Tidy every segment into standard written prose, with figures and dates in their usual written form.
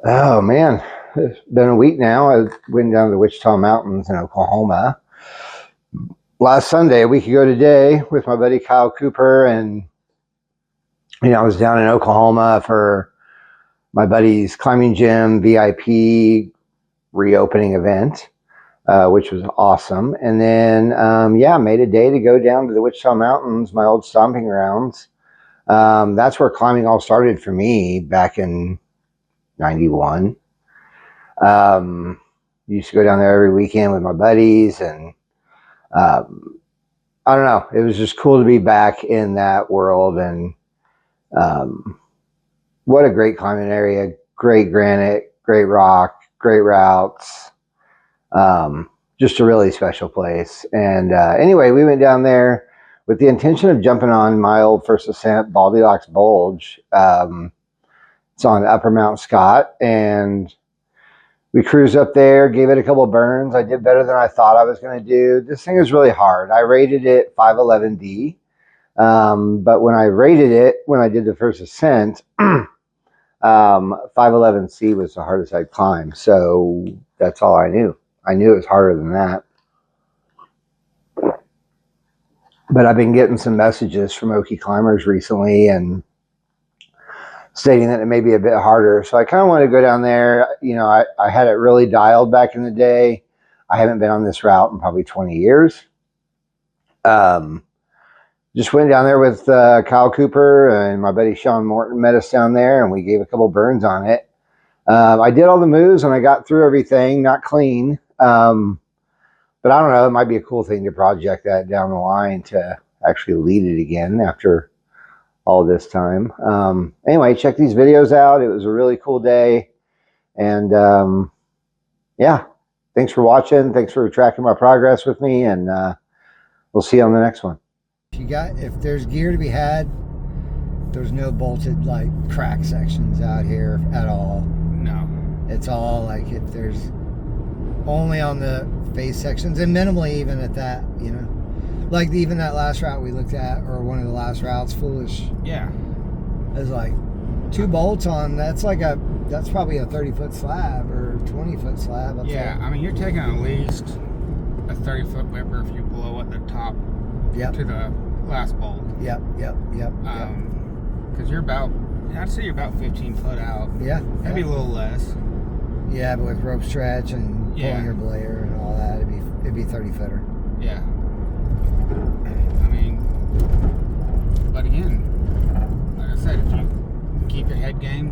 Oh man, it's been a week now. I went down to the Wichita Mountains in Oklahoma last Sunday, a week ago today, with my buddy Kyle Cooper, and I was down in Oklahoma for my buddy's climbing gym VIP reopening event, which was awesome. And then, made a day to go down to the Wichita Mountains, my old stomping grounds. That's where climbing all started for me back in '91. Used to go down there every weekend with my buddies, and I don't know, it was just cool to be back in that world. And what a great climbing area, great granite, great rock, great routes, just a really special place. And anyway, we went down there with the intention of jumping on my old first ascent, Baldylocks Bulge. It's on Upper Mount Scott, and we cruised up there, gave it a couple of burns. I did better than I thought I was going to do. This thing is really hard. I rated it 511D, but when I did the first ascent, 511C was the hardest I'd climb. So that's all I knew. I knew it was harder than that. But I've been getting some messages from Okie climbers recently and stating that it may be a bit harder. So I kind of wanted to go down there. I had it really dialed back in the day. I haven't been on this route in probably 20 years. Just went down there with Kyle Cooper, and my buddy Sean Morton met us down there, and we gave a couple burns on it. I did all the moves, and I got through everything, not clean. But I don't know, it might be a cool thing to project that down the line to actually lead it again after all this time. Anyway, check these videos out. It was a really cool day. And thanks for watching. Thanks for tracking my progress with me. And we'll see you on the next one. If there's gear to be had, there's no bolted like crack sections out here at all. No. It's all like if there's only on the face sections, and minimally even at that, like even that last route we looked at, or one of the last routes, Foolish. Yeah. There's like 2 bolts on. That's probably a 30-foot slab or 20-foot slab. Yeah, I mean, you're taking at least a 30-foot whipper if you blow at the top. Yep. To the last bolt. Yep. Because I'd say you're about 15 foot out. Yeah. Maybe a little less. Yeah, but with rope stretch and pulling your belayer and all that, it'd be 30-footer. Yeah. I mean, but again, like I said, if you keep your head game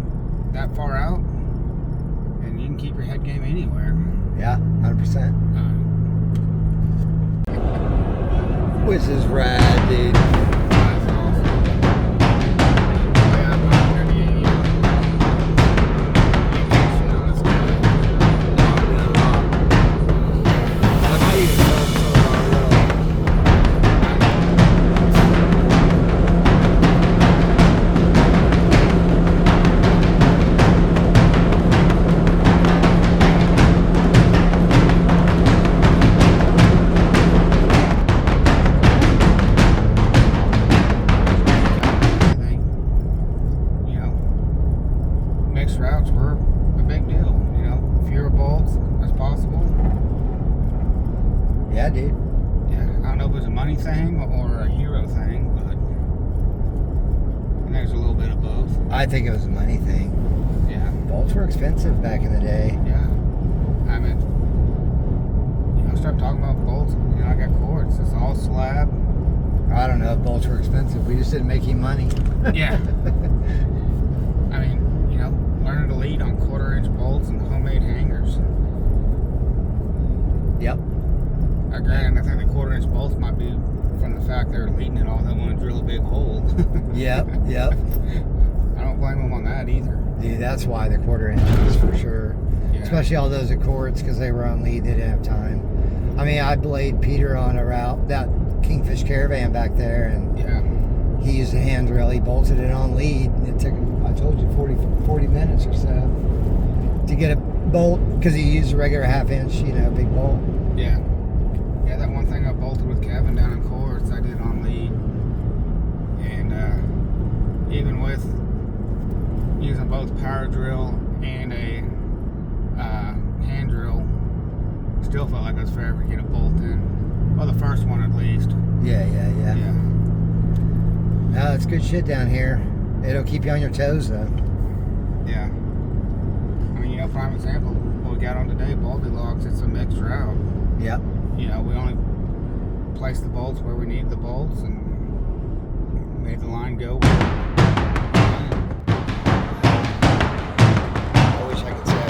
that far out, and you can keep your head game anywhere. Yeah, 100%. Which is rad, dude. Mixed routes were a big deal, fewer bolts as possible. Yeah, dude. Yeah, I don't know if it was a money thing or a hero thing, but I think there's a little bit of both. I think it was a money thing. Yeah. Bolts were expensive back in the day. Yeah. I mean, start talking about bolts, I got cords. It's all slab. I don't know if bolts were expensive. We just didn't make any money. Yeah. I mean, learning to lead on 1/4-inch bolts and homemade hangers. Yep. Granted, I think the 1/4-inch bolts might be from the fact they're leading it all. They want to drill a big hole. Yep. I don't blame them on that either. Dude, that's why the 1/4 inches for sure. Yeah. Especially all those Accords, because they were on lead. They didn't have time. I mean, I belayed Peter on a route, that Kingfish Caravan back there, and he used a hand drill. He bolted it on lead. It took him, I told you, 40 minutes or so to get a bolt, because he used a regular 1/2 inch, big bolt. Yeah. Yeah, that one thing I bolted with Kevin down in Cords, I did on lead. And even with using both power drill and a still felt like it was forever to get a bolt in. Well, the first one at least. Yeah. Yeah. No, it's good shit down here. It'll keep you on your toes, though. Yeah. I mean, prime example, what we got on today, Baldy logs, it's a mixed route. Yep. We only placed the bolts where we need the bolts and made the line go. I wish I could say.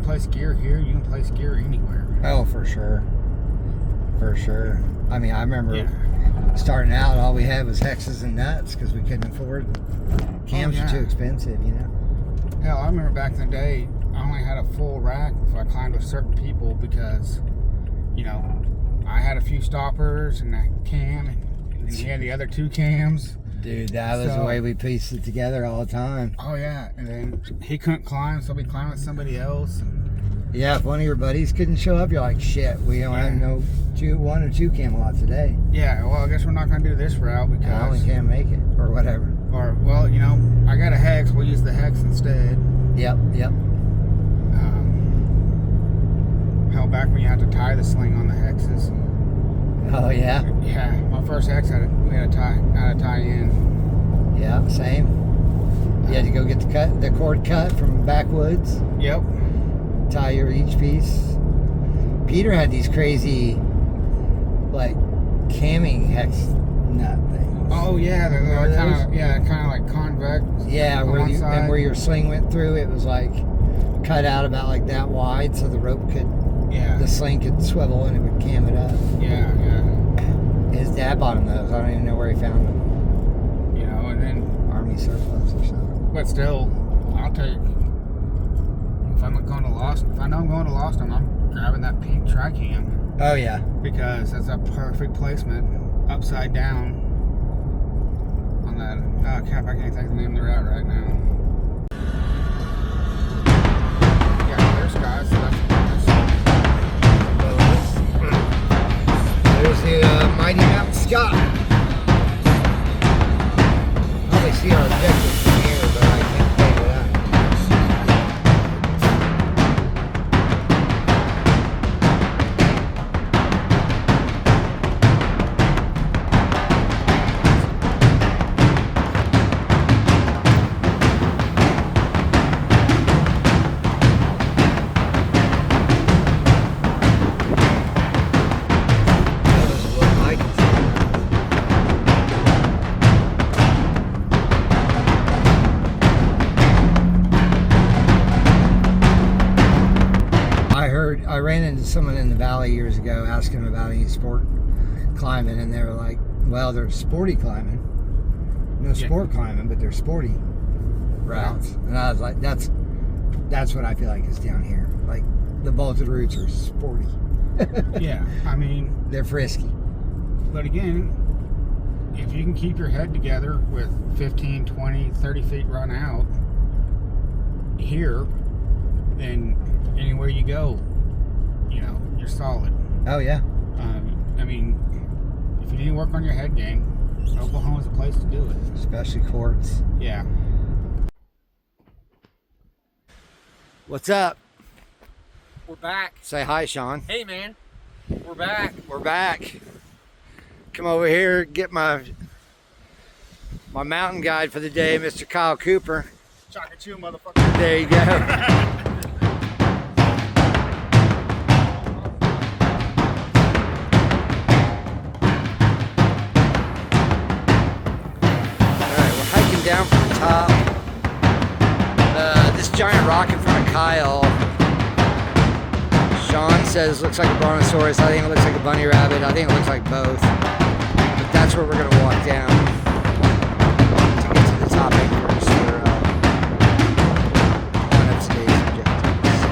Place gear here, you can place gear anywhere. Oh, for sure. I mean, I remember starting out, all we had was hexes and nuts because we couldn't afford cams. Were too expensive, Hell, I remember back in the day, I only had a full rack if I climbed with certain people because, I had a few stoppers and that cam, and then he had the other 2 cams. Dude, that was the way we pieced it together all the time. Oh yeah, and then he couldn't climb, so we climbed with somebody else. Yeah, if one of your buddies couldn't show up, you're like, shit, we don't have no 1 or 2 Camelots today. Yeah, well, I guess we're not going to do this route because I only can't make it, or whatever. Or, well, I got a hex, we'll use the hex instead. Yep. Hell, back when you had to tie the sling on the hexes. Oh, yeah? Yeah, my first hex we had to tie in. Yeah, same. You had to go get the cord cut from backwoods. Yep. Tie each piece. Peter had these crazy, like, camming hex nut things. Oh yeah, they're kind of like convex. Yeah, where your sling went through, it was like cut out about like that wide, so the rope the sling could swivel and it would cam it up. Yeah. His dad bought him those. I don't even know where he found them. And then Army surplus or something. But still, I'll take. If I know I'm going to Loston, I'm grabbing that pink tri-cam. Oh yeah. Because that's a perfect placement, upside down. On that, I can't think of the name of the route right now. Yeah, clear skies, so that's There's the mighty Mountain Scott. Probably see our objectives from here, but I can't figure it out. I ran into someone in the valley years ago asking about any sport climbing, and they were like, well, there's sporty climbing. No sport climbing, but there's sporty routes. And I was like, that's what I feel like is down here. Like, the bolted routes are sporty. Yeah, I mean, they're frisky. But again, if you can keep your head together with 15, 20, 30 feet run out here, then anywhere you go, you're solid. Oh yeah. I mean, if you need to work on your head game, Oklahoma's a place to do it. Especially quartz. Yeah. What's up? We're back. Say hi, Sean. Hey, man. We're back. We're back. Come over here, get my mountain guide for the day, Mr. Kyle Cooper. Chock-a-choo, motherfucker. There you go. Down from the top. This giant rock in front of Kyle, Sean says looks like a brontosaurus. I think it looks like a bunny rabbit. I think it looks like both. But that's where we're going to walk down to get to the top anchors for one of today's objectives.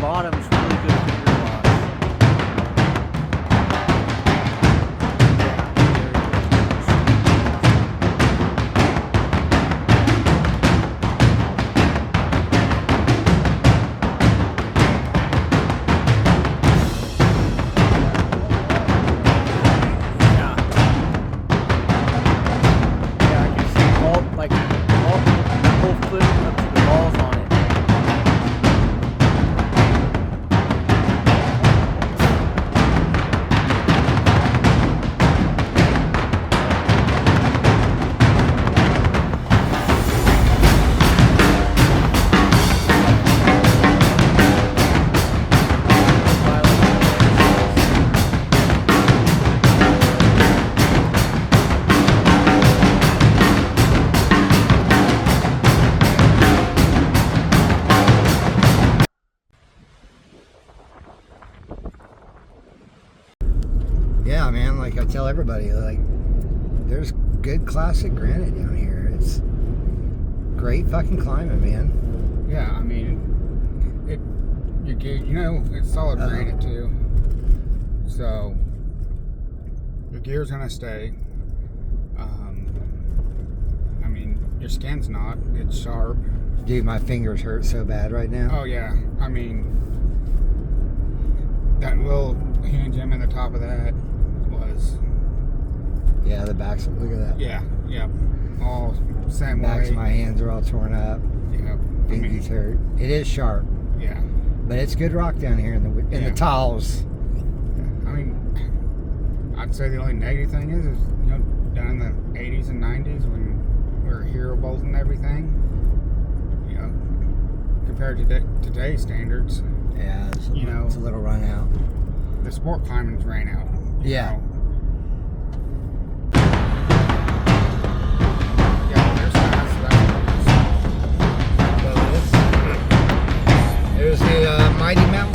bottom's really good finger wash. Yeah. Yeah, I can see all the whole foot up to the balls on it. Yeah, man, like I tell everybody, like there's good classic granite down here. It's great fucking climate, man. Yeah, I mean, it's solid granite too. So your gear's gonna stay. I mean, your skin's not. It's sharp. Dude, my fingers hurt so bad right now. Oh yeah, I mean, that little hand gem in the top of that was. Yeah, the backs, look at that. Yeah, all same Backs way. of my hands are all torn up. Yeah, Fingies hurt. It is sharp, yeah. but it's good rock down here in the Yeah. talls. I mean, I'd say the only negative thing is down in the 80s and 90s when we were hero bolts and everything, compared to today's standards, Yeah, it's a little run out. the sport climbing's ran out. Yeah. Yeah, there's fast. There's the Mighty Mountain